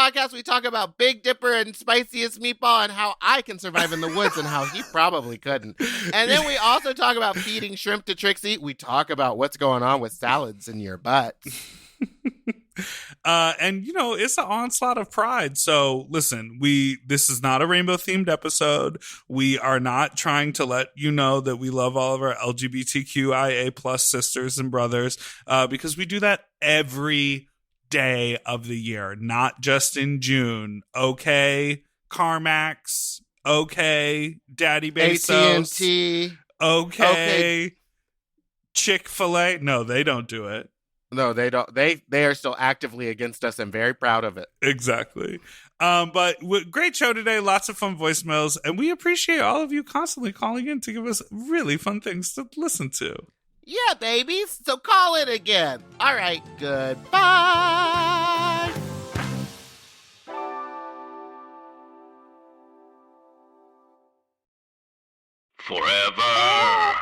podcast, we talk about Big Dipper and Spiciest Meatball and how I can survive in the woods and how he probably couldn't. And then we also talk about feeding shrimp to Trixie. We talk about what's going on with salads in your butt. And you know, it's an onslaught of pride. So listen, this is not a rainbow themed episode. We are not trying to let you know that we love all of our LGBTQIA plus sisters and brothers, because we do that every day of the year, not just in June. Okay, CarMax. Okay, Daddy Bezos. AT&T. Okay, Chick-fil-A. No, they don't do it. No, they don't. They are still actively against us and very proud of it. Exactly. But great show today. Lots of fun voicemails. And we appreciate all of you constantly calling in to give us really fun things to listen to. Yeah, babies. So call it again. All right. Goodbye. Forever.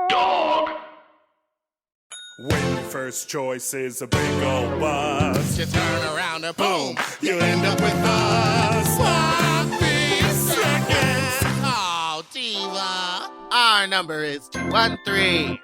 Dog. When your first choice is a big old bus, You turn around and boom, you end up with us. sloppy seconds. Oh, Diva. Our number is 213-536-9180.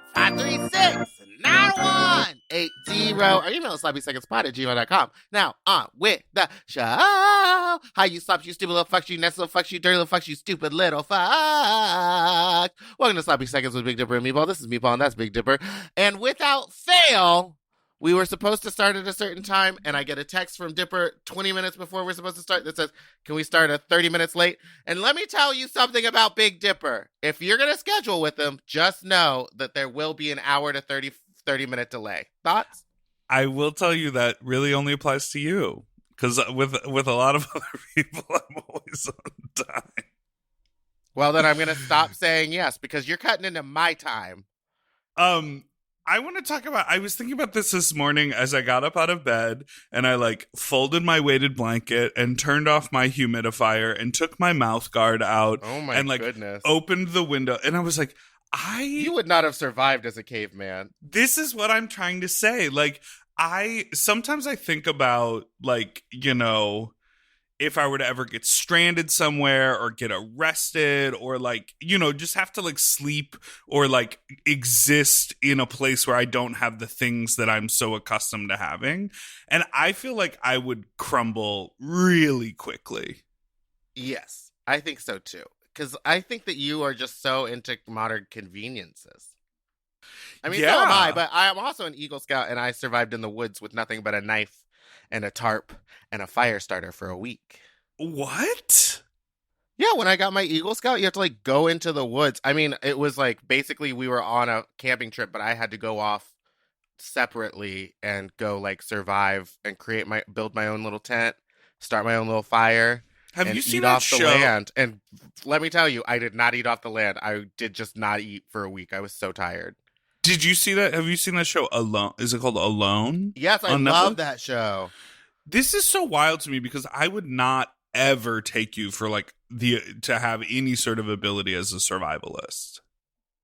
Or email sloppysecondspot@gmail.com. Now, on with the show. Hi, you slops, you stupid little fucks, you nasty little fucks, you dirty little fucks, you stupid little fucks. Welcome to Sloppy Seconds with Big Dipper and Meatball. This is Meatball and that's Big Dipper. And without fail, we were supposed to start at a certain time, and I get a text from Dipper 20 minutes before we're supposed to start that says, can we start at 30 minutes late? And let me tell you something about Big Dipper. If you're going to schedule with him, just know that there will be an hour to 30-minute delay. Thoughts? I will tell you that really only applies to you. Because with a lot of other people, I'm always on time. Well, then I'm going to stop saying yes, because you're cutting into my time. I want to talk about, I was thinking about this morning as I got up out of bed and I folded my weighted blanket and turned off my humidifier and took my mouth guard out. Oh my and goodness. Opened the window and I was like, You would not have survived as a caveman. This is what I'm trying to say. Sometimes I think about if I were to ever get stranded somewhere or get arrested or just have to sleep or exist in a place where I don't have the things that I'm so accustomed to having. And I feel like I would crumble really quickly. Yes, I think so too. Because I think that you are just so into modern conveniences. I mean, so am I, but I am also an Eagle Scout and I survived in the woods with nothing but a knife and a tarp and a fire starter for a week. What? Yeah, when I got my Eagle Scout, you have to go into the woods. I mean, it was basically we were on a camping trip, but I had to go off separately and go survive and build my own little tent, start my own little fire. Have you seen eat that off show? The land. And let me tell you, I did not eat off the land. I did just not eat for a week. I was so tired. Did you see that? Have you seen that show Alone? Is it called Alone? Yes, I love that show. This is so wild to me because I would not ever take you for to have any sort of ability as a survivalist.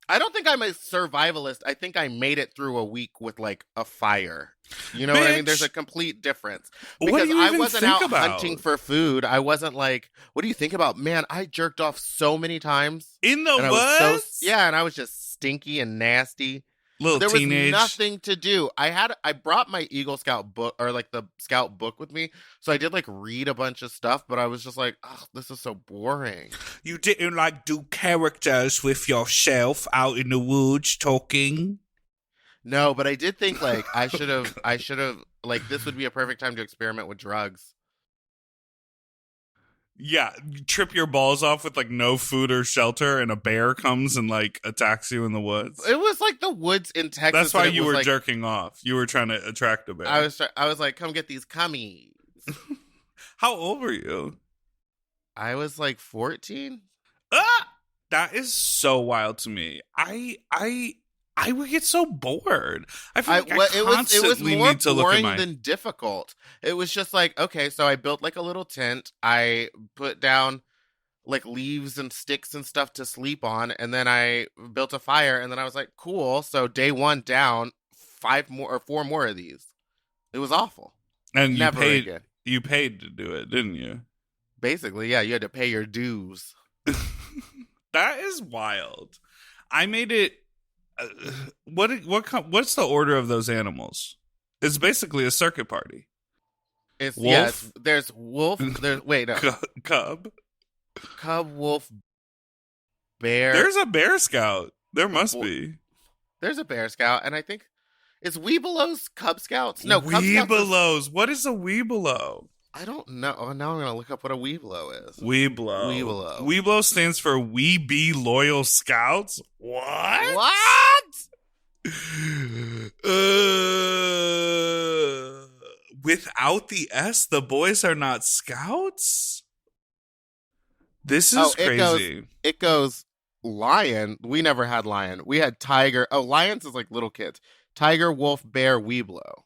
I don't think I'm a survivalist. I think I made it through a week with a fire. You know what I mean? There's a complete difference. Because I wasn't out hunting for food. I wasn't what do you think about? Man, I jerked off so many times. In the woods? Yeah, and I was just stinky and nasty. There was nothing to do. I brought my Eagle Scout book or the Scout book with me. So I did read a bunch of stuff, but I was just oh, this is so boring. You didn't do characters with yourself out in the woods talking? No, but I did think I should have this would be a perfect time to experiment with drugs. Yeah, trip your balls off with no food or shelter, and a bear comes and attacks you in the woods. It was the woods in Texas. That's why you were jerking off. You were trying to attract a bear. I was come get these cummies. How old were you? I was 14. Ah, that is so wild to me. I would get so bored. I feel it was more boring than difficult. It was just okay, so I built a little tent. I put down leaves and sticks and stuff to sleep on, and then I built a fire, and then I was cool. So day one down, 4 more of these. It was awful. And never again. You paid to do it, didn't you? Basically, yeah, you had to pay your dues. That is wild. I made it. What's the order of those animals? It's basically a circuit party. It's Wolf? yes. There's wolf. There's wait no. Cub. Cub, wolf, bear. There's a Bear Scout. There must be. There's a Bear Scout, and I think it's Weebelows Cub Scouts. No, Cub Scouts Weebelows. What is a Weebelow? I don't know. Oh, now I'm gonna look up what a Weebelow is. Weeblo. Weeblo stands for We Be Loyal Scouts. What? What? Without the S, the boys are not scouts? This is crazy. It goes lion. We never had lion. We had tiger. Oh, lions is like little kids. Tiger, wolf, bear, Weeblo.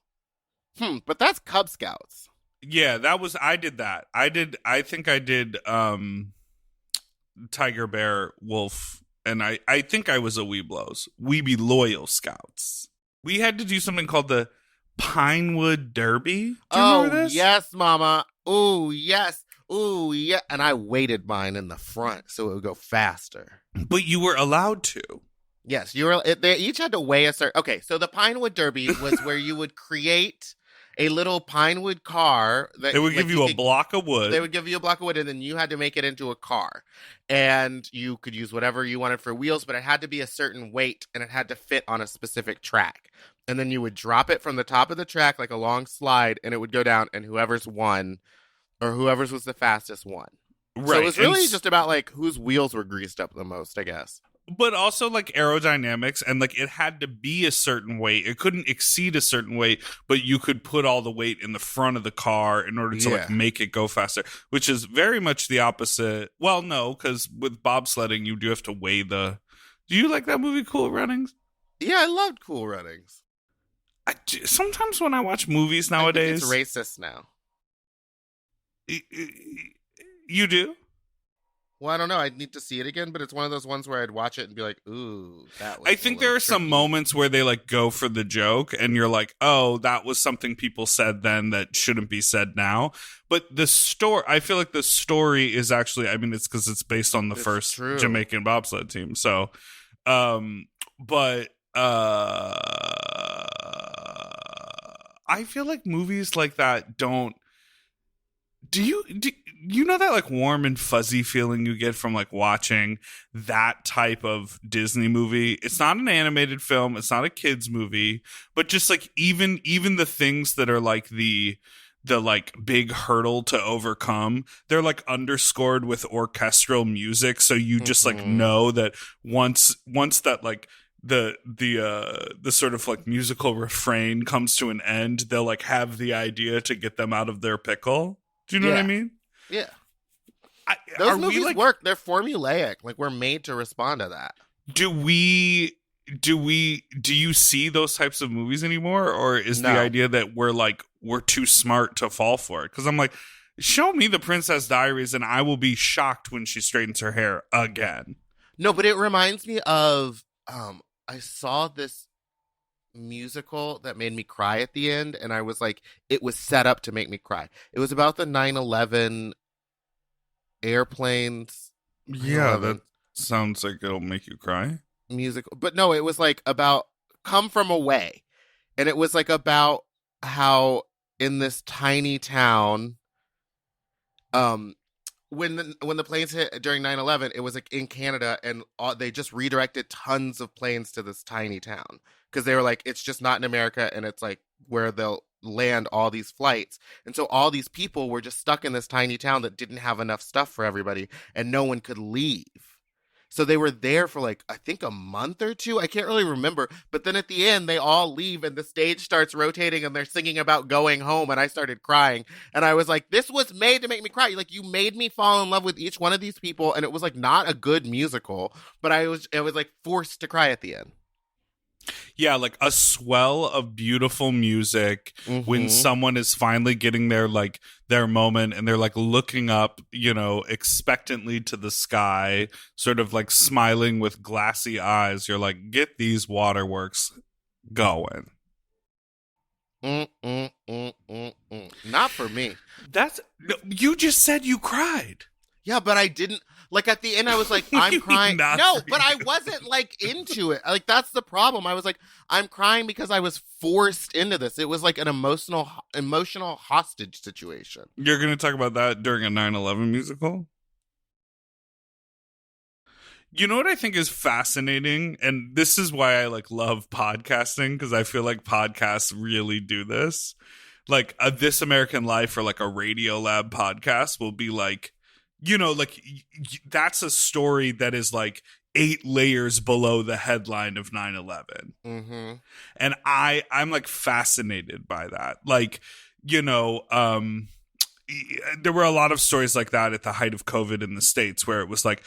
But that's Cub Scouts. Yeah, I did that. I think I did tiger, bear, wolf, and I think I was a Weeblos. We Be Loyal Scouts. We had to do something called the Pinewood Derby. Do you remember this? Yes, mama. Ooh, yes. Ooh, yeah. And I weighted mine in the front so it would go faster. But you were allowed to. Yes, they each had to weigh a certain. Okay, so the Pinewood Derby was where you would create a little pinewood car. They would give you a block of wood. They would give you a block of wood, and then you had to make it into a car. And you could use whatever you wanted for wheels, but it had to be a certain weight, and it had to fit on a specific track. And then you would drop it from the top of the track like a long slide, and it would go down, and whoever's won, or whoever's was the fastest won. Right. So it was really just about like whose wheels were greased up the most, I guess. But also like aerodynamics, and like it had to be a certain weight. It couldn't exceed a certain weight, but you could put all the weight in the front of the car in order to like make it go faster, which is very much the opposite. Well, no, because with bobsledding, you do have to weigh the. Do you like that movie, Cool Runnings? Yeah, I loved Cool Runnings. Sometimes when I watch movies nowadays, I think it's racist now. You do? Well, I don't know. I'd need to see it again, but it's one of those ones where I'd watch it and be like, ooh, that was I think there are some moments where they like go for the joke and you're like, oh, that was something people said then that shouldn't be said now. But the story, I feel like the story is actually, I mean, it's because it's based on the first Jamaican bobsled team. So, but I feel like movies like that don't. Do you know that like warm and fuzzy feeling you get from like watching that type of Disney movie? It's not an animated film, it's not a kids movie, but just like even the things that are like the like big hurdle to overcome, they're like underscored with orchestral music, so you just like know that once that like the sort of like musical refrain comes to an end, they'll like have the idea to get them out of their pickle. Do you know what I mean? Yeah. Those movies work. They're formulaic. Like, we're made to respond to that. Do you see those types of movies anymore? Or is the idea that we're too smart to fall for it? Because I'm like, show me the Princess Diaries and I will be shocked when she straightens her hair again. No, but it reminds me of, I saw this musical that made me cry at the end, and I was like, it was set up to make me cry. It was about the 9/11 airplanes. Yeah, that sounds like it'll make you cry. Musical, but no, it was like about Come From Away, and it was like about how in this tiny town, when the planes hit during 9/11, it was like in Canada, and they just redirected tons of planes to this tiny town because they were like, it's just not in America, and it's like where they'll land all these flights. And so all these people were just stuck in this tiny town that didn't have enough stuff for everybody, and no one could leave. So they were there for like, I think a month or two. I can't really remember. But then at the end, they all leave and the stage starts rotating and they're singing about going home. And I started crying. And I was like, this was made to make me cry. Like, you made me fall in love with each one of these people. And it was like not a good musical, but I was like forced to cry at the end. Yeah, like a swell of beautiful music when someone is finally getting their moment and they're like looking up, expectantly to the sky, sort of like smiling with glassy eyes. You're like, get these waterworks going. Not for me. You just said you cried. Yeah, but I didn't. Like, at the end, I was like, I'm crying. Not No, for but I you. wasn't, like, into it. Like, that's the problem. I was like, I'm crying because I was forced into this. It was like an emotional hostage situation. You're going to talk about that during a 9/11 musical? You know what I think is fascinating? And this is why I like love podcasting, because I feel like podcasts really do this. Like a This American Life or like a Radio Lab podcast will be like, like that's a story that is like 8 layers below the headline of 9/11. Mm-hmm. And I'm like fascinated by that. Like, there were a lot of stories like that at the height of COVID in the States, where it was like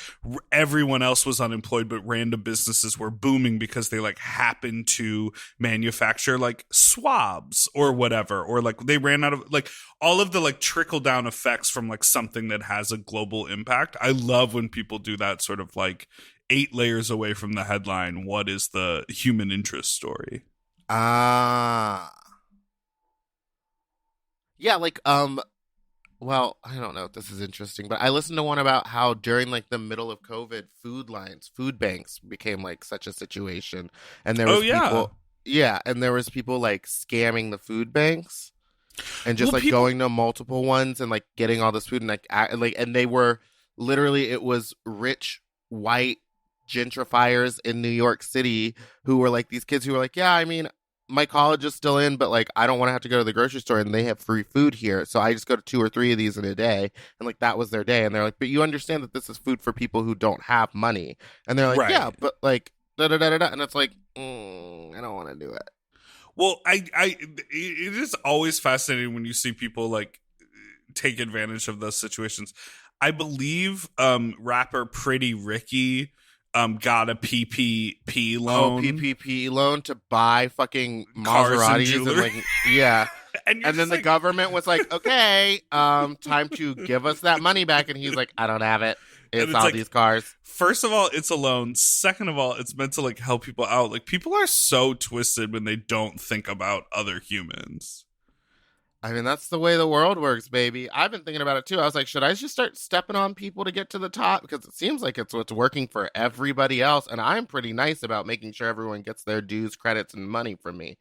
everyone else was unemployed, but random businesses were booming because they like happened to manufacture like swabs or whatever, or like they ran out of like all of the like trickle down effects from like something that has a global impact. I love when people do that sort of like 8 layers away from the headline. What is the human interest story? Ah. Yeah, like, well, I don't know if this is interesting, but I listened to one about how during like the middle of COVID, food banks became like such a situation, and there was and there was people like scamming the food banks and just like going to multiple ones and like getting all this food and and they were literally, it was rich white gentrifiers in New York City who were like these kids who were like, yeah, I mean, my college is still in, but like I don't want to have to go to the grocery store and they have free food here. So I just go to 2 or 3 of these in a day. And like that was their day. And they're like, but you understand that this is food for people who don't have money. And they're like, right. Yeah, but like da da da da da. And it's like, I don't want to do it. Well, it is always fascinating when you see people like take advantage of those situations. I believe rapper Pretty Ricky got a PPP loan. Oh, PPP loan to buy fucking Cars and Maseratis jewelry. and like, yeah. and then the government was like, okay, time to give us that money back. And he's like, I don't have it. It's all like, these cars. First of all, it's a loan. Second of all, it's meant to like help people out. Like people are so twisted when they don't think about other humans. I mean, that's the way the world works, baby. I've been thinking about it too. I was like, should I just start stepping on people to get to the top? Because it seems like it's what's working for everybody else. And I'm pretty nice about making sure everyone gets their dues, credits, and money from me.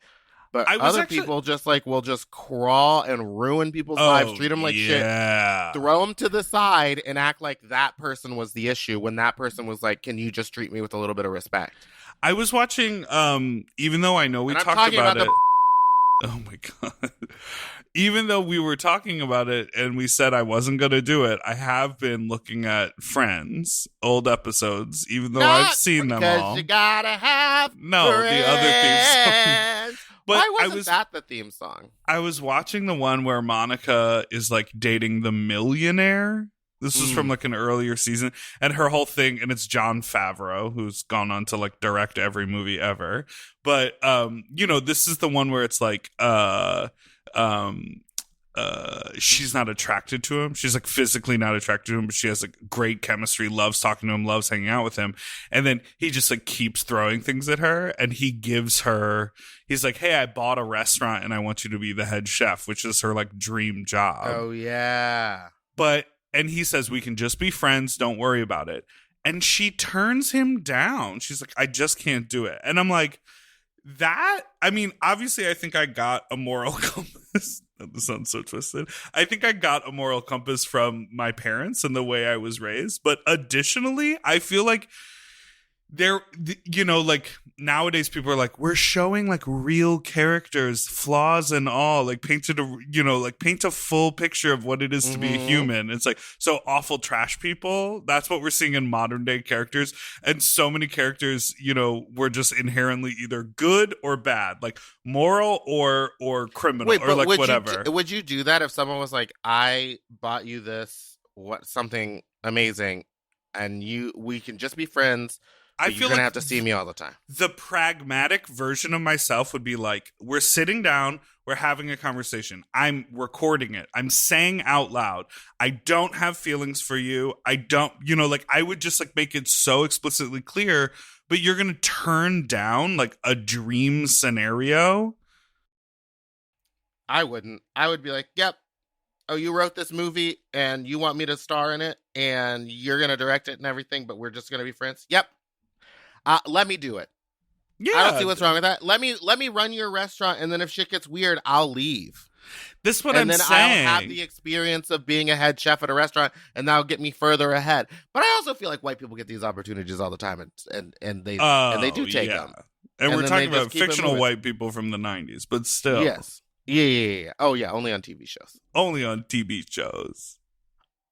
But other people just like will just crawl and ruin people's lives, treat them like shit, throw them to the side and act like that person was the issue when that person was like, can you just treat me with a little bit of respect? I was watching, even though I know we talked about it. Oh my God. Even though we were talking about it and we said I wasn't going to do it, I have been looking at Friends, old episodes, even though I've seen them all. Because you gotta have friends. The other theme song. But why wasn't that the theme song? I was watching the one where Monica is like dating the millionaire. This was from like an earlier season, and her whole thing, and it's Jon Favreau, who's gone on to like direct every movie ever. But this is the one where it's like she's not attracted to him. She's like physically not attracted to him, but she has like great chemistry, loves talking to him, loves hanging out with him. And then he just like keeps throwing things at her, and he's like, hey, I bought a restaurant and I want you to be the head chef, which is her like dream job. Oh yeah. And he says, we can just be friends, don't worry about it. And she turns him down. She's like, I just can't do it. And I'm like, obviously I think I got a moral compass. That sounds so twisted. I think I got a moral compass from my parents and the way I was raised. But additionally, I feel like like nowadays people are like, we're showing like real characters, flaws and all, like paint a full picture of what it is to be a human. It's like, so awful trash people. That's what we're seeing in modern day characters. And so many characters, were just inherently either good or bad, like moral or criminal. Wait, or like would whatever. Would you do that if someone was like, I bought you this, something amazing, and we can just be friends? I feel you're going to have to see me all the time. The pragmatic version of myself would be like, we're sitting down, we're having a conversation. I'm recording it. I'm saying out loud, I don't have feelings for you. I don't, I would just like make it so explicitly clear, but you're going to turn down like a dream scenario. I wouldn't. I would be like, yep, oh, you wrote this movie and you want me to star in it and you're going to direct it and everything, but we're just going to be friends? Yep. Let me do it. Yeah. I don't see what's wrong with that. Let me run your restaurant, and then if shit gets weird, I'll leave. This is what and I'm then saying. I'll have the experience of being a head chef at a restaurant, and that'll get me further ahead. But I also feel like white people get these opportunities all the time, and they do take them. And we're then talking they just about keep it fictional moving. white people from the 90s, but still. Yes. Yeah. Oh, yeah, only on TV shows. Only on TV shows.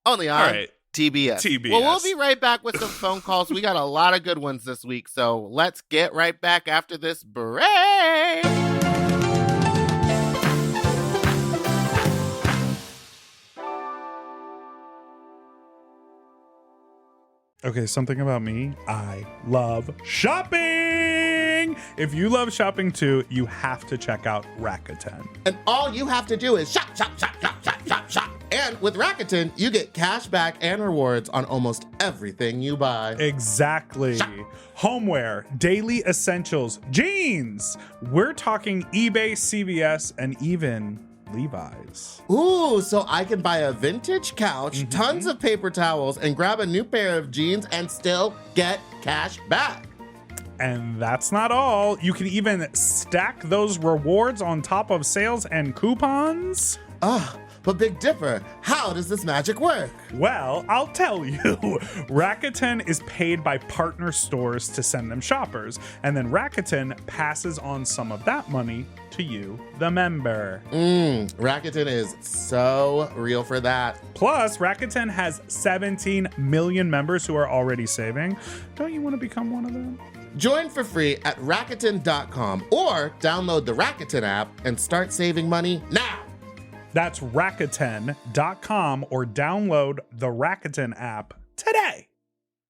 Only on All right. TBS. Well, we'll be right back with some phone calls. We got a lot of good ones this week, so let's get right back after this break. Okay, something about me. I love shopping. If you love shopping too, you have to check out Rakuten. And all you have to do is shop, shop, shop, shop, shop, shop, shop. And with Rakuten, you get cash back and rewards on almost everything you buy. Exactly. Shop. Homeware, daily essentials, jeans. We're talking eBay, CVS, and even Levi's. Ooh, so I can buy a vintage couch, tons of paper towels, and grab a new pair of jeans and still get cash back. And that's not all. You can even stack those rewards on top of sales and coupons. But Big Dipper, how does this magic work? Well, I'll tell you. Rakuten is paid by partner stores to send them shoppers, and then Rakuten passes on some of that money to you, the member. Rakuten is so real for that. Plus, Rakuten has 17 million members who are already saving. Don't you want to become one of them? Join for free at Rakuten.com or download the Rakuten app and start saving money now. That's Rakuten.com or download the Rakuten app today.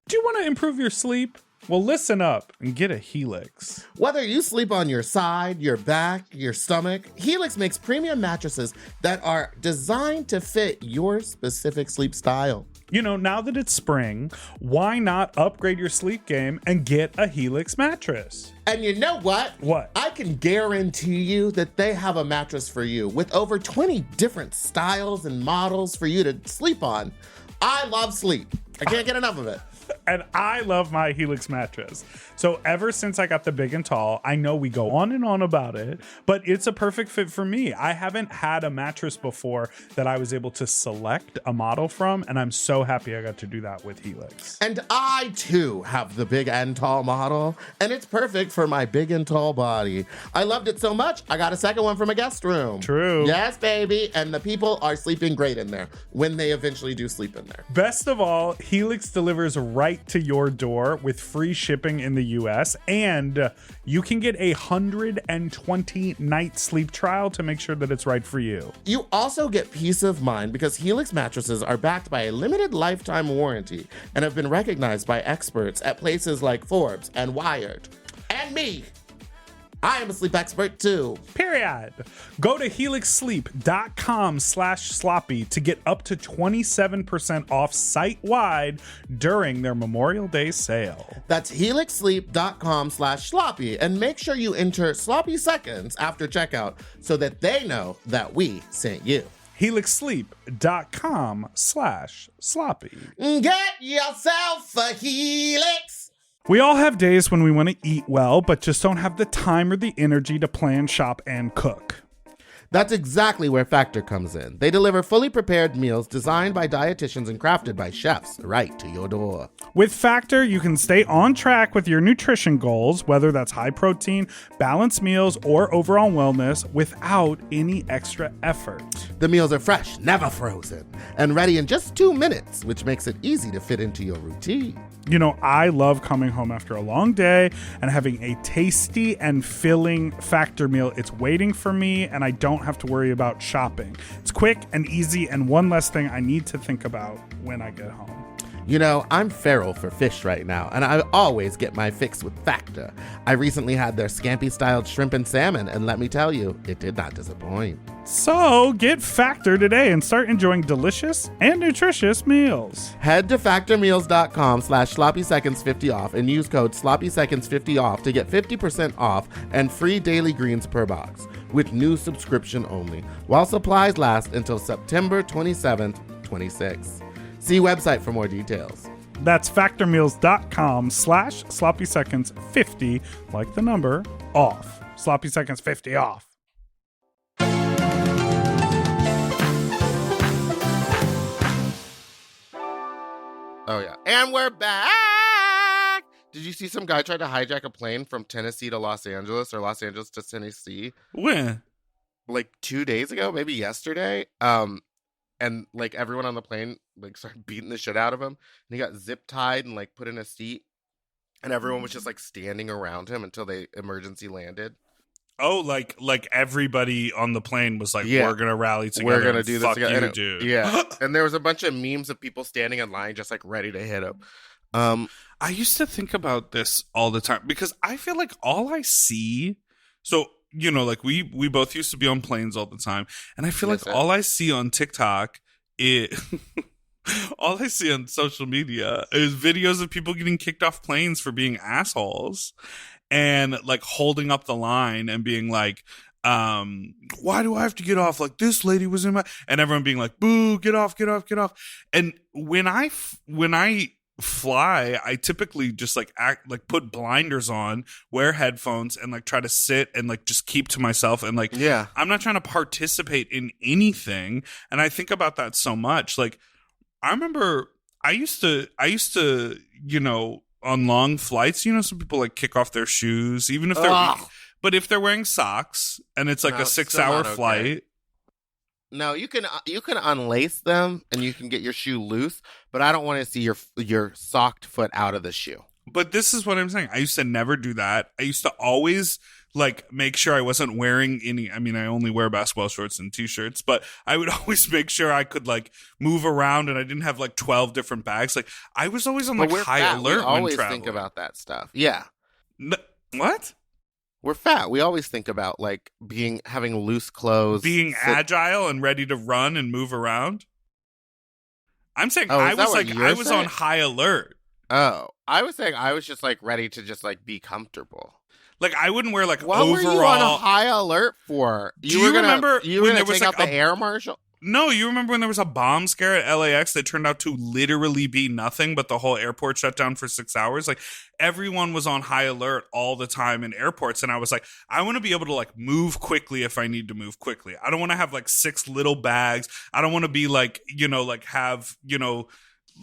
Do you want to improve your sleep? Well, listen up and get a Helix. Whether you sleep on your side, your back, your stomach, Helix makes premium mattresses that are designed to fit your specific sleep style. You know, now that it's spring, why not upgrade your sleep game and get a Helix mattress? And you know what? What? I can guarantee you that they have a mattress for you with over 20 different styles and models for you to sleep on. I love sleep. I can't get enough of it. And I love my Helix mattress. So ever since I got the Big and Tall, I know we go on and on about it, but it's a perfect fit for me. I haven't had a mattress before that I was able to select a model from, and I'm so happy I got to do that with Helix. And I, too, have the Big and Tall model, and it's perfect for my big and tall body. I loved it so much, I got a second one from a guest room. True. Yes, baby. And the people are sleeping great in there when they eventually do sleep in there. Best of all, Helix delivers right to your door with free shipping in the US, and you can get a 120-night sleep trial to make sure that it's right for you. You also get peace of mind because Helix mattresses are backed by a limited lifetime warranty and have been recognized by experts at places like Forbes and Wired. And me. I am a sleep expert too. Period. Go to helixsleep.com/sloppy to get up to 27% off site-wide during their Memorial Day sale. That's helixsleep.com/sloppy and make sure you enter sloppy seconds after checkout so that they know that we sent you. helixsleep.com/sloppy. Get yourself a Helix. We all have days when we want to eat well, but just don't have the time or the energy to plan, shop, and cook. That's exactly where Factor comes in. They deliver fully prepared meals designed by dietitians and crafted by chefs right to your door. With Factor, you can stay on track with your nutrition goals, whether that's high protein, balanced meals, or overall wellness, without any extra effort. The meals are fresh, never frozen, and ready in just 2 minutes, which makes it easy to fit into your routine. You know, I love coming home after a long day and having a tasty and filling Factor meal. It's waiting for me, and I don't have to worry about shopping. It's quick and easy, and one less thing I need to think about when I get home. You know, I'm feral for fish right now, and I always get my fix with Factor. I recently had their scampi-styled shrimp and salmon, and let me tell you, it did not disappoint. So get Factor today and start enjoying delicious and nutritious meals. Head to factormeals.com/sloppyseconds50 off and use code sloppyseconds50 off to get 50% off and free daily greens per box with new subscription only, while supplies last until September 27th, 26. See website for more details. That's factormeals.com/sloppyseconds50, like the number, off. Sloppy Seconds 50 off. Oh, yeah. And we're back! Did you see some guy try to hijack a plane from Tennessee to Los Angeles or Los Angeles to Tennessee? When? Like 2 days ago, maybe yesterday. And like everyone on the plane like started beating the shit out of him. And he got zip tied and like put in a seat. And everyone was just like standing around him until they emergency landed. Oh, like everybody on the plane was like, Yeah. we're gonna rally together. We're gonna and do this fuck together. you, And dude. Yeah. And there was a bunch of memes of people standing in line just like ready to hit him. I used to think about this all the time because I feel like all I see, so you know, like we both used to be on planes all the time, and I feel like all I see on TikTok all I see on social media is videos of people getting kicked off planes for being assholes and like holding up the line and being like, why do I have to get off? Like this lady was in my, and everyone being like, boo, get off, get off, get off. And when I fly, I typically just like put blinders on, wear headphones, and like try to sit and like just keep to myself and like, Yeah. I'm not trying to participate in anything. And I think about that so much. Like I remember I used to, you know, on long flights, you know, some people like kick off their shoes, even if they're, but if they're wearing socks and it's like No, a it's 6-hour still not flight. okay. No, you can unlace them and you can get your shoe loose, but I don't want to see your socked foot out of the shoe. But this is what I'm saying. I used to never do that. I used to always like make sure I wasn't wearing any. I mean, I only wear basketball shorts and t-shirts, but I would always make sure I could like move around and I didn't have like 12 different bags. Like I was always on like high alert we when always traveling. think about that stuff. Yeah. What? We're fat. We always think about like having loose clothes, Being agile and ready to run and move around. I'm saying Oh, is I that was what like you're I was saying? on high alert. Oh, I was saying I was just like ready to just like be comfortable. Like I wouldn't wear like What overall. were you on high alert for? Do you remember you were when gonna there was take like out the air marshal? No, you remember when there was a bomb scare at LAX that turned out to literally be nothing, but the whole airport shut down for 6 hours? Like everyone was on high alert all the time in airports. And I was like, I want to be able to like move quickly if I need to move quickly. I don't want to have like 6 little bags. I don't want to be like, you know, like have, you know,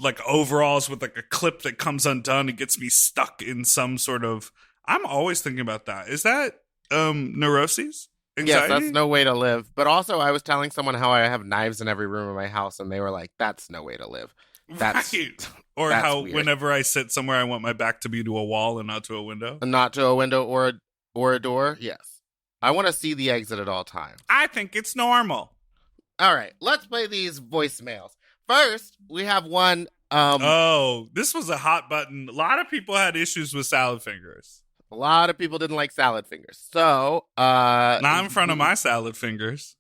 like overalls with like a clip that comes undone and gets me stuck in some sort of, I'm always thinking about that. Is that neuroses? Anxiety? Yes, that's no way to live. But also, I was telling someone how I have knives in every room of my house, and they were like, "That's no way to live." That's right. Or that's how weird. whenever I sit somewhere, I want my back to be to a wall and not to a window. Not to a window or a door. Yes, I want to see the exit at all times. I think it's normal. All right, let's play these voicemails. First, we have one. Oh, this was a hot button. A lot of people had issues with salad fingers. A lot of people didn't like salad fingers, so Not in front of my salad fingers.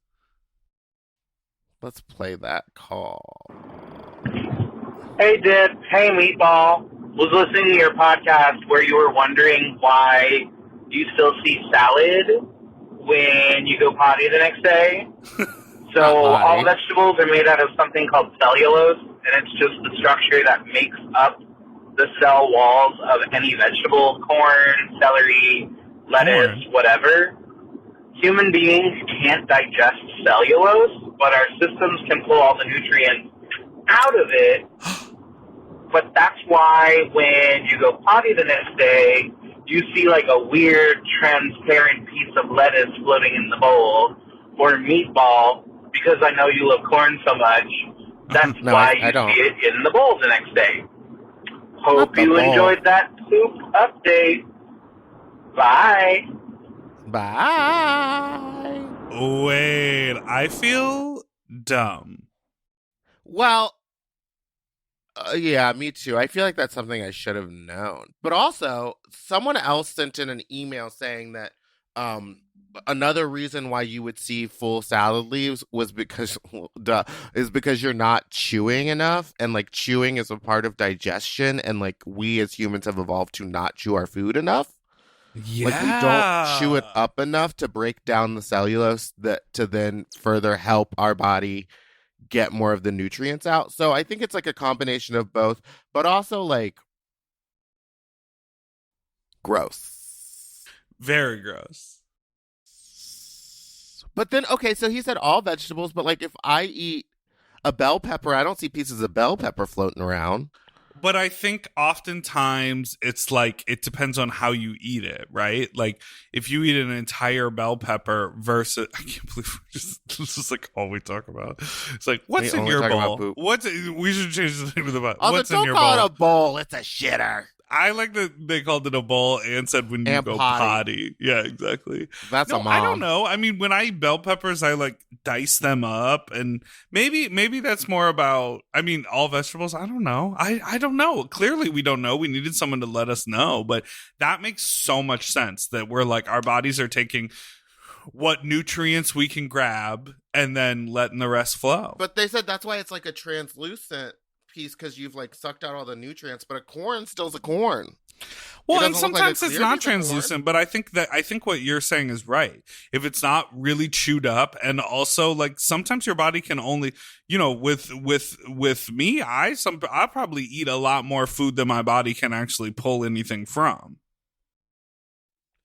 let's play that call. Hey, Dip. Hey, Meatball. Was listening to your podcast where you were wondering why you still see salad when you go potty the next day. So all vegetables are made out of something called cellulose, and it's just the structure that makes up the cell walls of any vegetable, corn, celery, lettuce, whatever. Human beings can't digest cellulose, but our systems can pull all the nutrients out of it. But that's why when you go potty the next day, you see like a weird transparent piece of lettuce floating in the bowl, or meatball, because I know you love corn so much. That's No, why I you don't. see it in the bowl the next day. Hope Not the you bowl. enjoyed that soup update. Bye. Bye. Wait, I feel dumb. Well, Yeah, me too. I feel like that's something I should have known. But also, someone else sent in an email saying that um another reason why you would see full salad leaves was because duh, is because you're not chewing enough, and like chewing is a part of digestion, and like we as humans have evolved to not chew our food enough. Yeah. Like we don't chew it up enough to break down the cellulose that to then further help our body get more of the nutrients out. So I think it's like a combination of both, but also like gross. Very gross. But then, okay, so he said all vegetables, but like if I eat a bell pepper, I don't see pieces of bell pepper floating around. But I think oftentimes it's like it depends on how you eat it, right? Like if you eat an entire bell pepper versus I can't believe this is like all we talk about. It's like what's We in only your talk about bowl? poop. We should change the name of the bowl. Also, What's in don't your call bowl? it a bowl. It's a shitter. I like that they called it a bowl and said when you And go potty. potty. Yeah, exactly. That's No, a mom. I don't know. I mean, when I eat bell peppers, I like dice them up, and maybe that's more about. I mean, all vegetables. I don't know. I don't know. Clearly, we don't know. We needed someone to let us know, but that makes so much sense that we're like our bodies are taking what nutrients we can grab and then letting the rest flow. But they said that's why it's like a translucent piece because you've like sucked out all the nutrients, but a corn still's a corn. Well, It and doesn't look like a sometimes it's clear not piece of corn. translucent, but I think what you're saying is right. If it's not really chewed up, and also like sometimes your body can only, with me, I probably eat a lot more food than my body can actually pull anything from.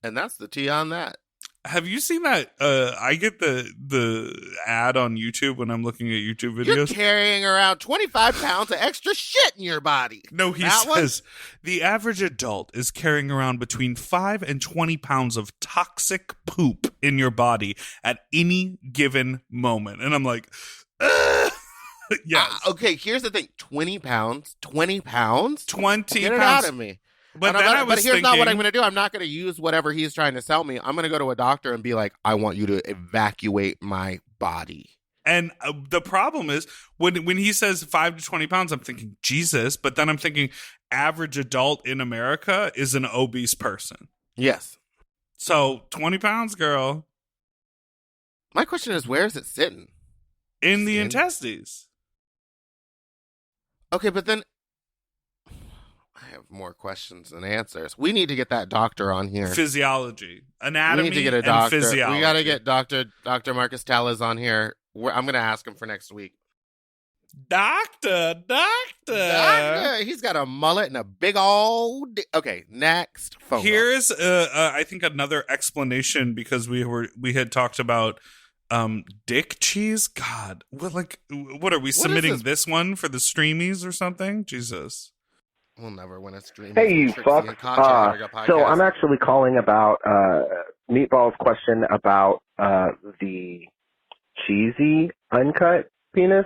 And that's the tea on that. Have you seen that? I get the ad on YouTube when I'm looking at YouTube You're videos. carrying around 25 pounds of extra shit in your body. No, he That one? says the average adult is carrying around between 5 and 20 pounds of toxic poop in your body at any given moment. And I'm like, yes. Okay, here's the thing. 20 pounds? 20 pounds? 20 Get it pounds. out of me. But And then I but was here's thinking, not what I'm going to do. I'm not going to use whatever he's trying to sell me. I'm going to go to a doctor and be like, I want you to evacuate my body. and the problem is when he says 5 to 20 pounds, I'm thinking, Jesus. But then I'm thinking average adult in America is an obese person. Yes. So 20 pounds, girl, My question is, where is it sitting? in the Skin? intestines. Okay, but then I have more questions than answers. We need to get that doctor on here. Physiology, We anatomy, need to get a and doctor. physiology. We got to get Dr. Marcus Tellez on here. I'm going to ask him for next week. Doctor. Doctor, he's got a mullet and a big old. Okay, next phone. Here's, I think, another explanation because we had talked about dick cheese. God, what are we submitting this one for the streamies or something? Jesus. We'll never win a stream. Hey, you Trixie fuck. and Katya podcast. So I'm actually calling about Meatball's question about the cheesy uncut penis.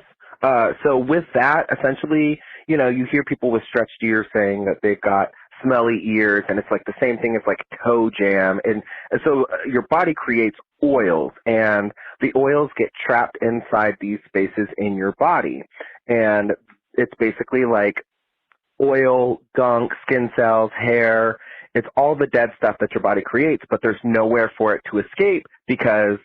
So with that, essentially, you hear people with stretched ears saying that they've got smelly ears, and it's like the same thing as like toe jam. And so your body creates oils, and the oils get trapped inside these spaces in your body. And it's basically like oil, gunk, skin cells, hair. It's all the dead stuff that your body creates, but there's nowhere for it to escape because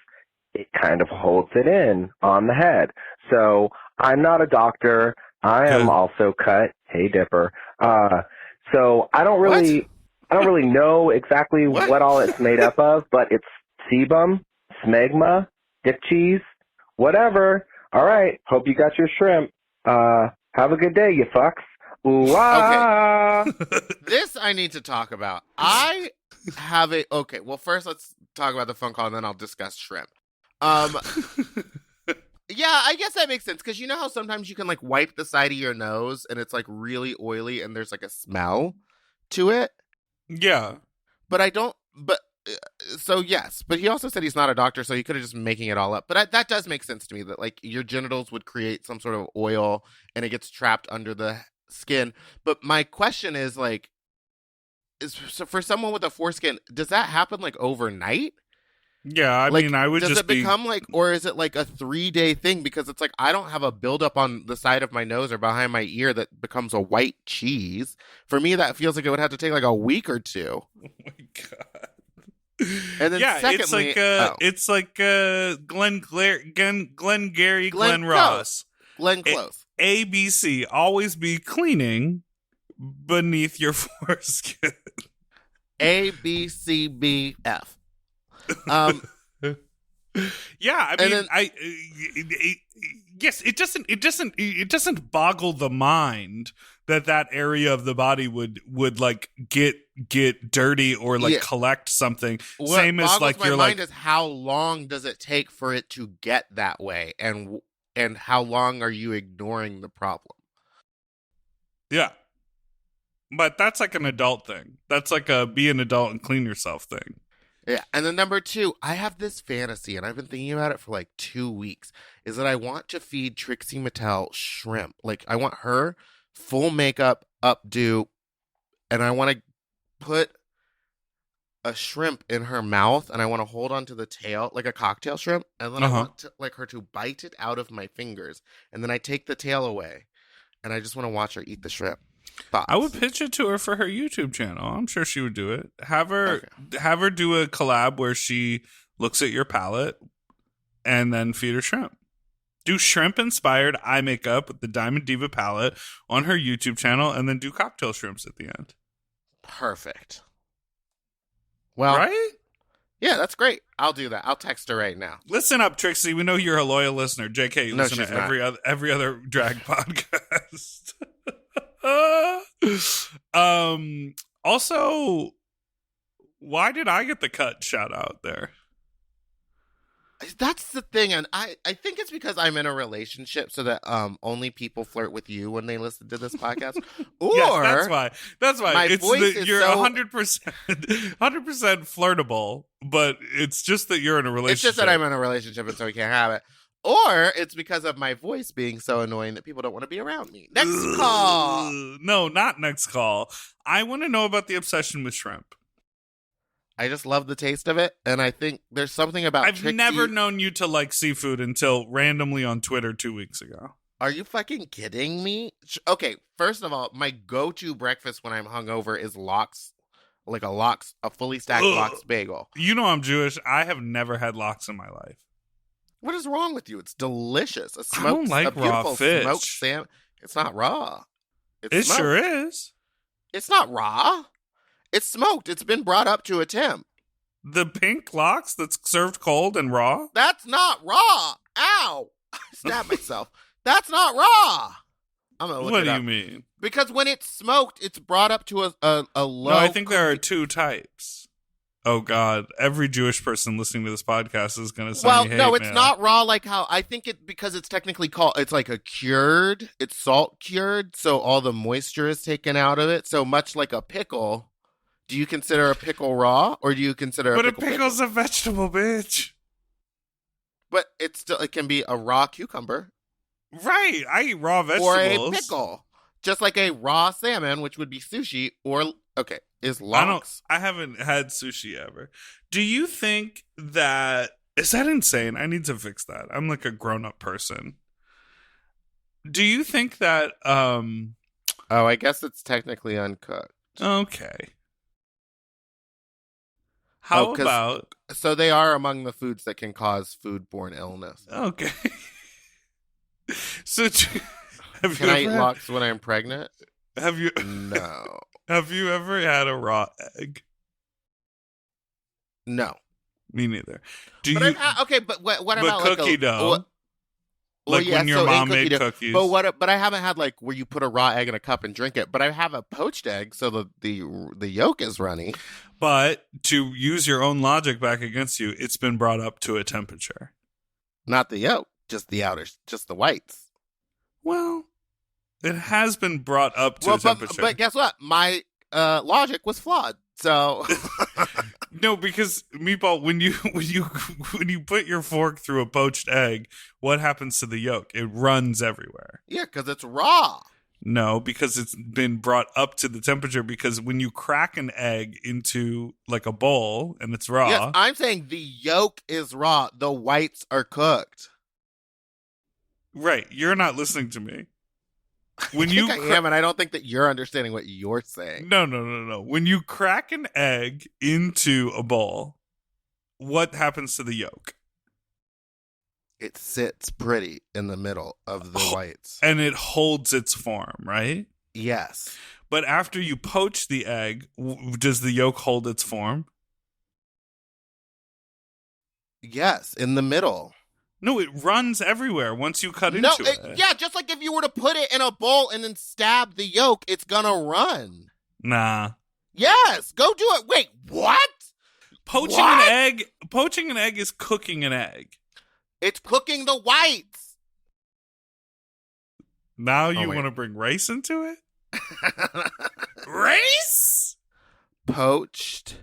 it kind of holds it in on the head. So I'm not a doctor. I am Good. also cut. Hey, Dipper. So I don't really know exactly what all it's made up of, but it's sebum, smegma, dick cheese, whatever. All right. Hope you got your shrimp. Have a good day, you fucks. Ooh, ah. This I need to talk about. I have a. Okay, well, first let's talk about the phone call, and then I'll discuss shrimp. Yeah, I guess that makes sense because you know how sometimes you can like wipe the side of your nose and it's like really oily and there's like a smell to it. Yeah. But I don't. But so yes, but he also said he's not a doctor, so he could have just making it all up. But that does make sense to me that like your genitals would create some sort of oil and it gets trapped under the skin. But my question is so for someone with a foreskin, does that happen like overnight? Yeah, I Like, mean, I would does just it become like, or is it like a 3-day thing? Because it's like I don't have a buildup on the side of my nose or behind my ear that becomes a white cheese. For me, that feels like it would have to take like a week or two. Oh my god. And then yeah, secondly, it's like Glenn Ross. Glenn Close. ABC, always be cleaning beneath your foreskin. ABCBF. Yeah, I mean, yes, it doesn't boggle the mind that area of the body would like get dirty or like collect something. What Same as like my you're mind like, is how long does it take for it to get that way, and how long are you ignoring the problem? yeah. But that's like an adult thing. That's like a be an adult and clean yourself thing. Yeah, and then number 2, I have this fantasy, and I've been thinking about it for like 2 weeks, is that I want to feed Trixie Mattel shrimp. Like, I want her full makeup, updo, and I want to put a shrimp in her mouth, and I want to hold onto the tail, like a cocktail shrimp, and then I want to, like, her to bite it out of my fingers, and then I take the tail away, and I just want to watch her eat the shrimp. Thoughts? I would pitch it to her for her YouTube channel. I'm sure she would do it. Have her do a collab where she looks at your palette and then feed her shrimp. Do shrimp inspired eye makeup with the Diamond Diva palette on her YouTube channel, and then do cocktail shrimps at the end. Perfect. Well, right? Yeah, that's great. I'll do that. I'll text her right now. Listen up, Trixie. We know you're a loyal listener. JK, you No, listen she's to not. every other drag podcast. Also, why did I get the cut shout out there? That's the thing, and I think it's because I'm in a relationship, so that only people flirt with you when they listen to this podcast. Or yes, that's why. My It's voice is you're so- 100% flirtable, but it's just that you're in a relationship. it's just that I'm in a relationship, and so we can't have it. Or it's because of my voice being so annoying that people don't want to be around me. Next call. No, not next call. I want to know about the obsession with shrimp. I just love the taste of it, and I think there's something about I've Trixie. never known you to like seafood until randomly on Twitter 2 weeks ago. Are you fucking kidding me? Okay, first of all, my go-to breakfast when I'm hungover is lox, a fully stacked lox bagel. You know I'm Jewish. I have never had lox in my life. What is wrong with you? It's delicious. I don't like a beautiful raw fish. smoked salmon. It's not raw. It smoked. sure is. It's not raw. It's smoked. It's been brought up to a temp. The pink lox that's served cold and raw? That's not raw. Ow! I stabbed myself. That's not raw. I'm gonna look What it do up. you mean? Because when it's smoked, it's brought up to a low. No, I think there are 2 types. Oh God! Every Jewish person listening to this podcast is going to say, no, it's not raw like how I think it, because it's technically called. It's like a cured. It's salt cured, so all the moisture is taken out of it. So much like a pickle. Do you consider a pickle raw, or do you consider? But a a pickle's a vegetable, bitch. But it can be a raw cucumber, Right? I eat raw vegetables. or a pickle, just like a raw salmon, which would be sushi, or is lox. I haven't had sushi ever. Do you think that is that insane? I need to fix that. I'm like a grown-up person. Do you think that Oh, I guess it's technically uncooked. okay. How 'cause- about So they are among the foods that can cause foodborne illness. okay. So have Can you I eat ever lox when I'm pregnant? have you No. have you ever had a raw egg? No. Me neither. Do But you okay, but what but about cookie like dough? Like when your so in mom cookie made dough. cookies. But I haven't had like where you put a raw egg in a cup and drink it. But I have a poached egg, so the yolk is runny. But to use your own logic back against you, it's been brought up to a temperature. Not the yolk, just the outers, just the whites. Well, it has been brought up to a temperature. But guess what? My logic was flawed. So No, because Meatball, when you put your fork through a poached egg, what happens to the yolk? It runs everywhere. yeah, because it's raw. No, because it's been brought up to the temperature, because when you crack an egg into like a bowl and it's raw. Yes, I'm saying the yolk is raw. The whites are cooked. Right. You're not listening to me. When I am, and I don't think that you're understanding what you're saying. No. When you crack an egg into a bowl, what happens to the yolk? It sits pretty in the middle of the whites. And it holds its form, right? Yes. But after you poach the egg, does the yolk hold its form? Yes, in the middle. No, it runs everywhere once you cut into it. Yeah, just like if you were to put it in a bowl and then stab the yolk, it's gonna run. Nah. Yes, go do it. Wait, what? Poaching an egg is cooking an egg. It's cooking the whites. Now you want to bring race into it? Race? Poached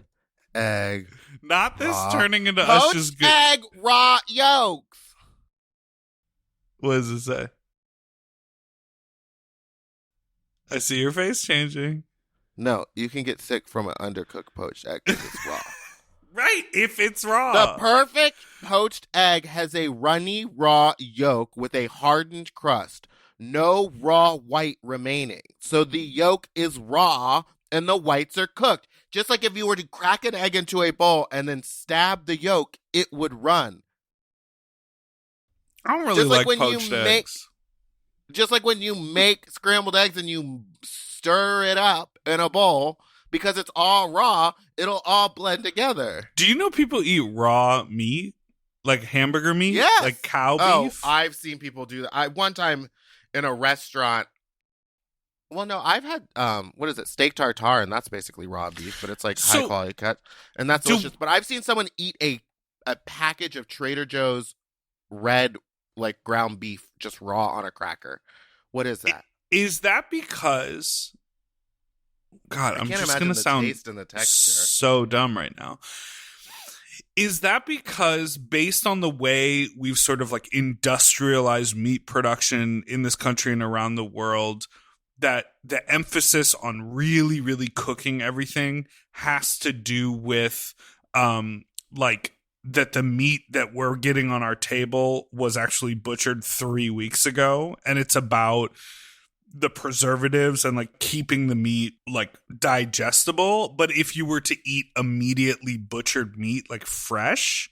egg. Not this raw. turning into us just Poached egg raw yolks. What does it say? I see your face changing. No, you can get sick from an undercooked poached egg because it's raw. Right, if it's raw. The perfect poached egg has a runny raw yolk with a hardened crust. No raw white remaining. So the yolk is raw and the whites are cooked. Just like if you were to crack an egg into a bowl and then stab the yolk, it would run. I don't really like poached eggs. Just like when you make scrambled eggs and you stir it up in a bowl, because it's all raw, it'll all blend together. Do you know people eat raw meat? Like hamburger meat? Yes. Like cow beef? Oh, I've seen people do that. One time in a restaurant, well, no, I've had, what is it, steak tartare, and that's basically raw beef, but it's like high quality cut, and that's delicious. But I've seen someone eat a package of Trader Joe's red, like ground beef, just raw on a cracker. What is that? Is that because... God, I'm just going to sound taste and the texture. So dumb right now. Is that because based on the way we've sort of like industrialized meat production in this country and around the world, that the emphasis on really, really cooking everything has to do with like that the meat that we're getting on our table was actually butchered 3 weeks ago, and it's about the preservatives and like keeping the meat like digestible. But if you were to eat immediately butchered meat like fresh,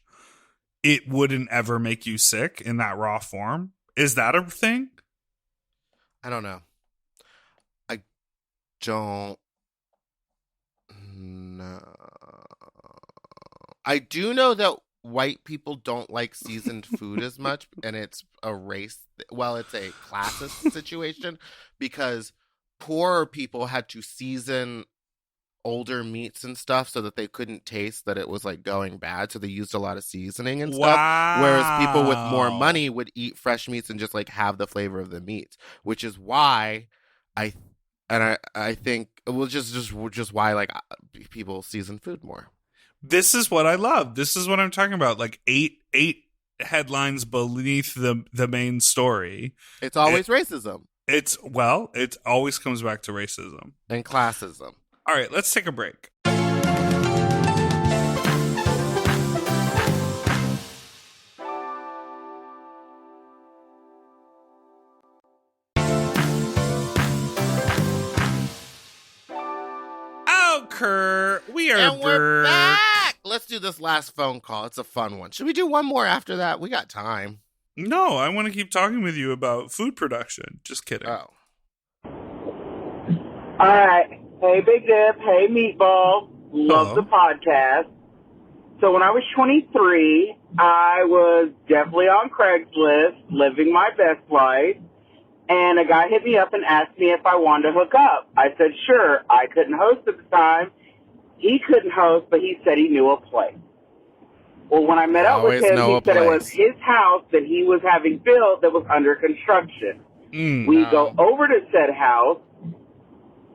it wouldn't ever make you sick in that raw form. Is that a thing? I don't know. I don't know. I do know that white people don't like seasoned food as much, and it's a race. Well, it's a classist situation because poorer people had to season older meats and stuff so that they couldn't taste that it was like going bad. So they used a lot of seasoning and stuff. Whereas people with more money would eat fresh meats and just like have the flavor of the meats, which is why I think just why like people season food more. This is what I love. This is what I'm talking about. Like eight headlines beneath the main story. It's always racism. It always comes back to racism and classism. All right, let's take a break. We're back. Let's do this last phone call. It's a fun one. Should we do one more after that? We got time. No, I want to keep talking with you about food production. Just kidding. Oh. All right. Hey, Big Dip. Hey, Meatball. Love the podcast. So when I was 23, I was definitely on Craigslist, living my best life. And a guy hit me up and asked me if I wanted to hook up. I said, sure. I couldn't host at the time. He couldn't host, but he said he knew a place. Well, when I met up with him, he said it was his house that he was having built that was under construction. We go over to said house.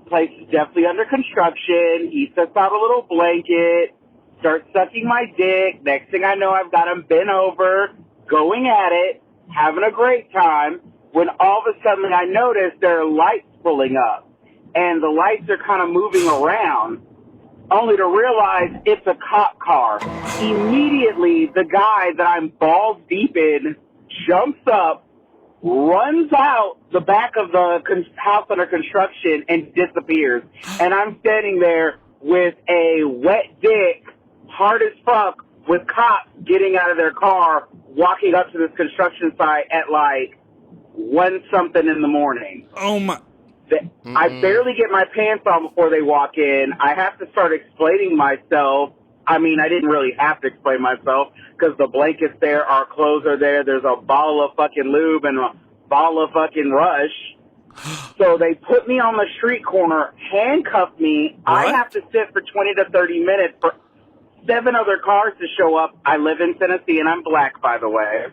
Place is definitely under construction. He sets out a little blanket, starts sucking my dick. Next thing I know, I've got him bent over, going at it, having a great time. When all of a sudden I notice there are lights pulling up, and the lights are kind of moving around, only to realize it's a cop car. Immediately, the guy that I'm balls deep in jumps up, runs out the back of the house under construction, and disappears. And I'm standing there with a wet dick, hard as fuck, with cops getting out of their car, walking up to this construction site at like 1-something in the morning. Oh my. I barely get my pants on before they walk in. I have to start explaining myself. I mean, I didn't really have to explain myself because the blanket's there, our clothes are there, there's a bottle of fucking lube and a bottle of fucking Rush. So they put me on the street corner, handcuffed me. What? I have to sit for 20 to 30 minutes for 7 other cars to show up. I live in Tennessee, and I'm black, by the way.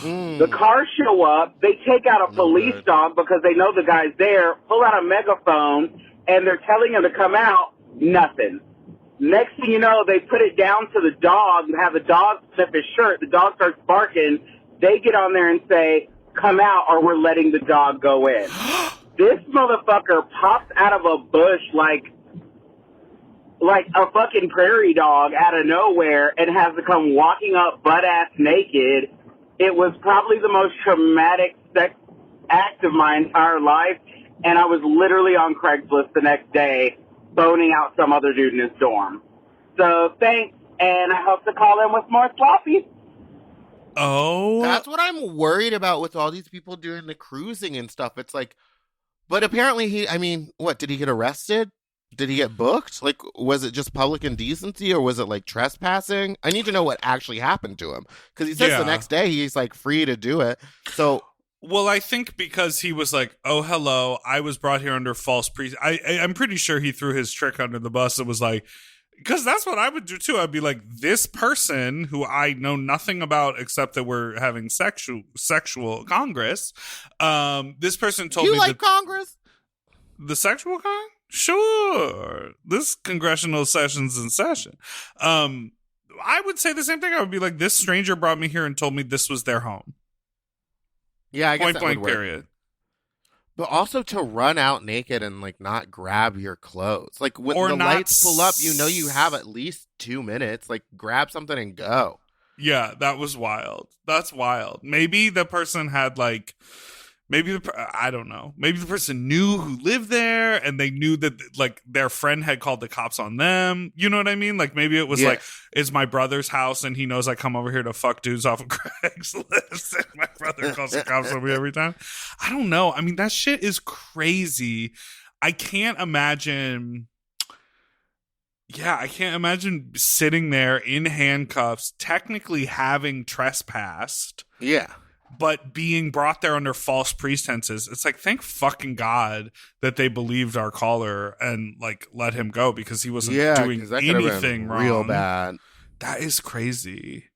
The cars show up. They take out a police dog because they know the guy's there, pull out a megaphone, and they're telling him to come out. Nothing. Next thing you know, they put it down to the dog and have the dog sniff his shirt. The dog starts barking. They get on there and say, come out or we're letting the dog go in. This motherfucker pops out of a bush like a fucking prairie dog out of nowhere and has to come walking up butt-ass naked. It was probably the most traumatic sex act of my entire life, and I was literally on Craigslist the next day boning out some other dude in his dorm. So thanks, and I hope to call in with more sloppy. Oh. That's what I'm worried about with all these people doing the cruising and stuff. It's like, but apparently what, did he get arrested? Did he get booked? Like, was it just public indecency or was it like trespassing? I need to know what actually happened to him because he says the next day he's like free to do it. So, well, I think because he was like, oh, hello, I was brought here under false I'm pretty sure he threw his trick under the bus and was like, because that's what I would do too. I'd be like, this person who I know nothing about except that we're having sexual Congress. This person told me you like Congress? The sexual kind? Sure. This congressional session's in session. I would say the same thing. I would be like, this stranger brought me here and told me this was their home. Yeah, I guess Point that blank would work. period. But also to run out naked and like not grab your clothes. Like when Or the not lights pull up, you know you have at least 2 minutes. Like grab something and go. Yeah, that was wild. That's wild. Maybe the person had like, I don't know. Maybe the person knew who lived there and they knew that like their friend had called the cops on them. You know what I mean? Like maybe it was like, it's my brother's house and he knows I come over here to fuck dudes off of Craigslist and my brother calls the cops on me every time. I don't know. I mean, that shit is crazy. I can't imagine sitting there in handcuffs, technically having trespassed. Yeah. But being brought there under false pretenses. It's like, thank fucking God that they believed our caller and like let him go because he wasn't doing anything wrong. Real bad. That is crazy.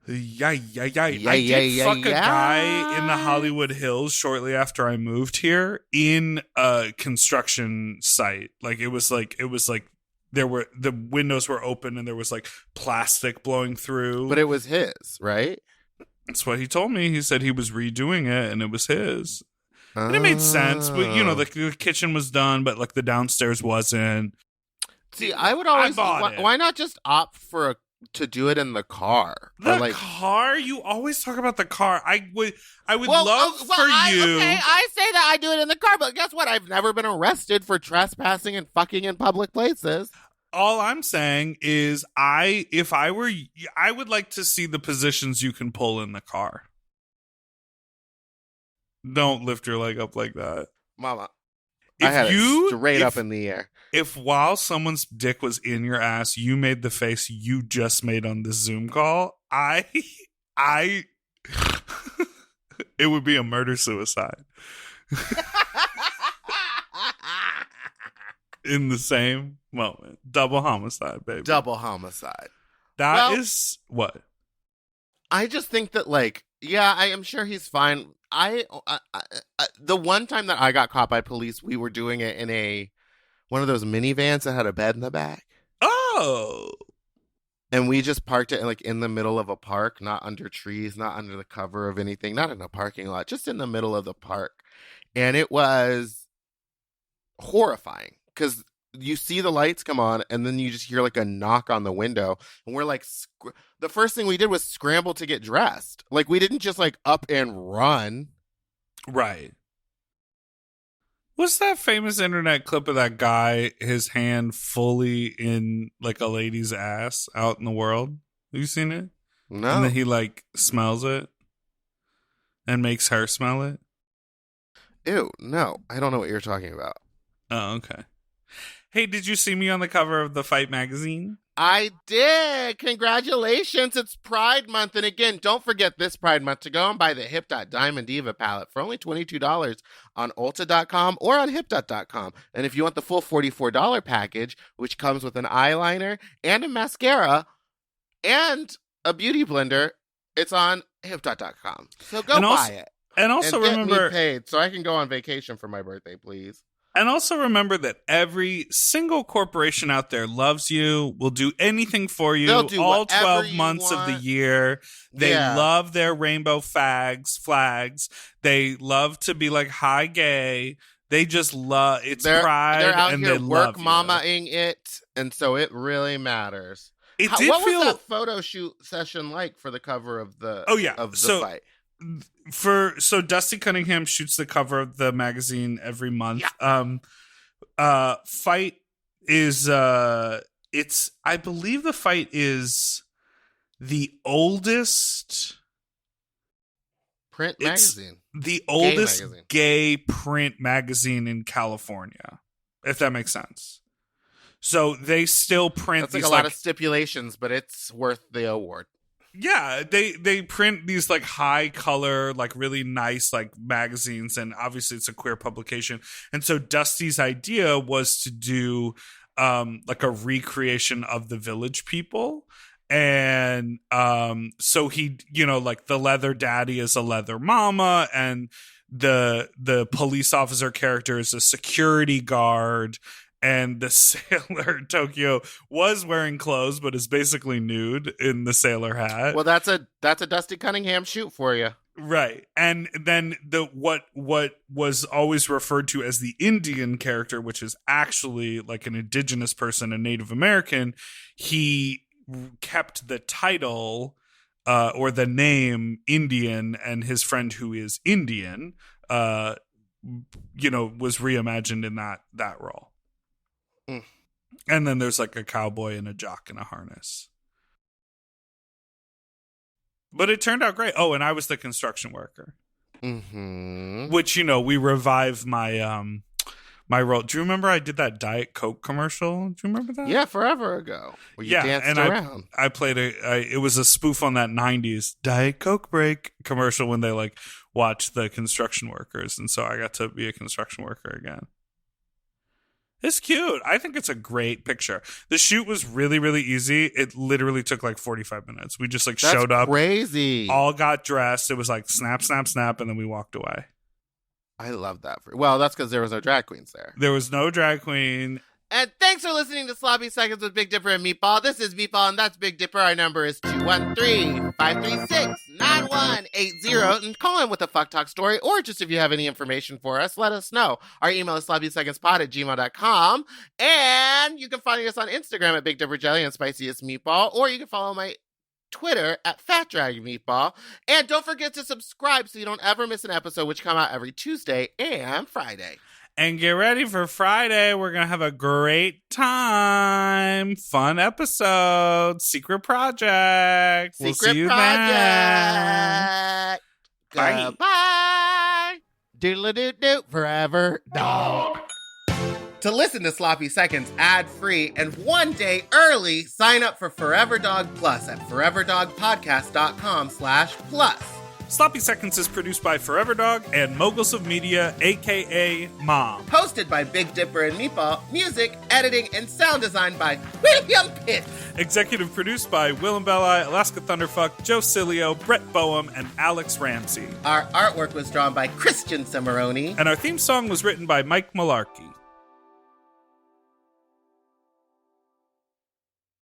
Yeah. I did fuck a guy in the Hollywood Hills shortly after I moved here in a construction site. Like it was like the windows were open and there was like plastic blowing through. But it was his, right? That's what he told me. He said he was redoing it and it was his. And it made sense. But, you know, the kitchen was done, but like the downstairs wasn't. See, I would always, why not just opt to do it in the car? The car? You always talk about the car. I would love for you. Okay, I say that I do it in the car, but guess what? I've never been arrested for trespassing and fucking in public places. All I'm saying is I would like to see the positions you can pull in the car. Don't lift your leg up like that. Mama. I had it straight up in the air. If while someone's dick was in your ass, you made the face you just made on this Zoom call, it would be a murder-suicide. In the same moment. Double homicide, baby. Double homicide. That is what? I just think that, like, yeah, I am sure he's fine. The one time that I got caught by police, we were doing it in one of those minivans that had a bed in the back. Oh. And we just parked it like in the middle of a park, not under trees, not under the cover of anything, not in a parking lot, just in the middle of the park. And it was horrifying because you see the lights come on and then you just hear like a knock on the window. And we're like, the first thing we did was scramble to get dressed. Like we didn't just like up and run. Right. What's that famous internet clip of that guy, his hand fully in like a lady's ass out in the world? Have you seen it? No. And then he like smells it and makes her smell it. Ew, no. I don't know what you're talking about. Oh, okay. Hey, did you see me on the cover of the Fight magazine? I did. Congratulations. It's Pride Month. And again, don't forget this Pride Month to go and buy the Hip Dot Diamond Diva palette for only $22 on Ulta.com or on HipDot.com. And if you want the full $44 package, which comes with an eyeliner and a mascara and a beauty blender, it's on HipDot.com. So go buy it. And also get remember, me paid so I can go on vacation for my birthday, please. And also remember that every single corporation out there loves you, will do anything for you, They'll do all whatever 12 you months of the want. year. They Yeah. love their rainbow flags. They love to be like, hi, gay. They just love, it's pride, They're out and here they love work you. mamaing it, and so it really matters. It What did was feel... that photo shoot session like for the cover of the fight? So Dusty Cunningham shoots the cover of the magazine every month. Yeah. Fight is it's, I believe the Fight is the oldest Print magazine. the oldest magazine. gay print magazine in California, if that makes sense. So they still print That's like these a lot of stipulations, but it's worth the award. Yeah, they print these like high color, like really nice like magazines, and obviously it's a queer publication. And so Dusty's idea was to do like a recreation of the Village People. And so he, you know, like the leather daddy is a leather mama, and the police officer character is a security guard. And the sailor Tokyo was wearing clothes, but is basically nude in the sailor hat. Well, that's a Dusty Cunningham shoot for you, right? And then what was always referred to as the Indian character, which is actually like an indigenous person, a Native American. He kept the title or the name Indian, and his friend who is Indian, was reimagined in that role. Mm. And then there's like a cowboy and a jock in a harness. But it turned out great. Oh, and I was the construction worker. Mm-hmm. Which, we revived my my role. Do you remember I did that Diet Coke commercial? Do you remember that? Yeah, forever ago. Where you danced around. I played it was a spoof on that 90s Diet Coke break commercial when they like watched the construction workers. And so I got to be a construction worker again. It's cute. I think it's a great picture. The shoot was really, really easy. It literally took like 45 minutes. We just showed up. Crazy. All got dressed. It was like snap, snap, snap, and then we walked away. I love that. Well, that's because there was no drag queens there. There was no drag queen. And thanks for listening to Sloppy Seconds with Big Dipper and Meatball. This is Meatball, and that's Big Dipper. Our number is 213-536-9180. And call in with a fuck talk story, or just if you have any information for us, let us know. Our email is sloppysecondspod@gmail.com. And you can find us on Instagram at Big Dipper Jelly and Spiciest Meatball, or you can follow my Twitter at Fat Dragon Meatball. And don't forget to subscribe so you don't ever miss an episode, which come out every Tuesday and Friday. And get ready for Friday. We're going to have a great time. Fun episode. Secret project. We'll see you then. Bye. Goodbye. Doodle-doo-doo. Forever dog. To listen to Sloppy Seconds ad-free and one day early, sign up for Forever Dog Plus at foreverdogpodcast.com/plus. Sloppy Seconds is produced by Forever Dog and Moguls of Media, a.k.a. Mom. Hosted by Big Dipper and Meatball. Music, editing, and sound design by William Pitts. Executive produced by Willem Belli, Alaska Thunderfuck, Joe Cilio, Brett Boehm, and Alex Ramsey. Our artwork was drawn by Christian Cimarroni. And our theme song was written by Mike Malarkey.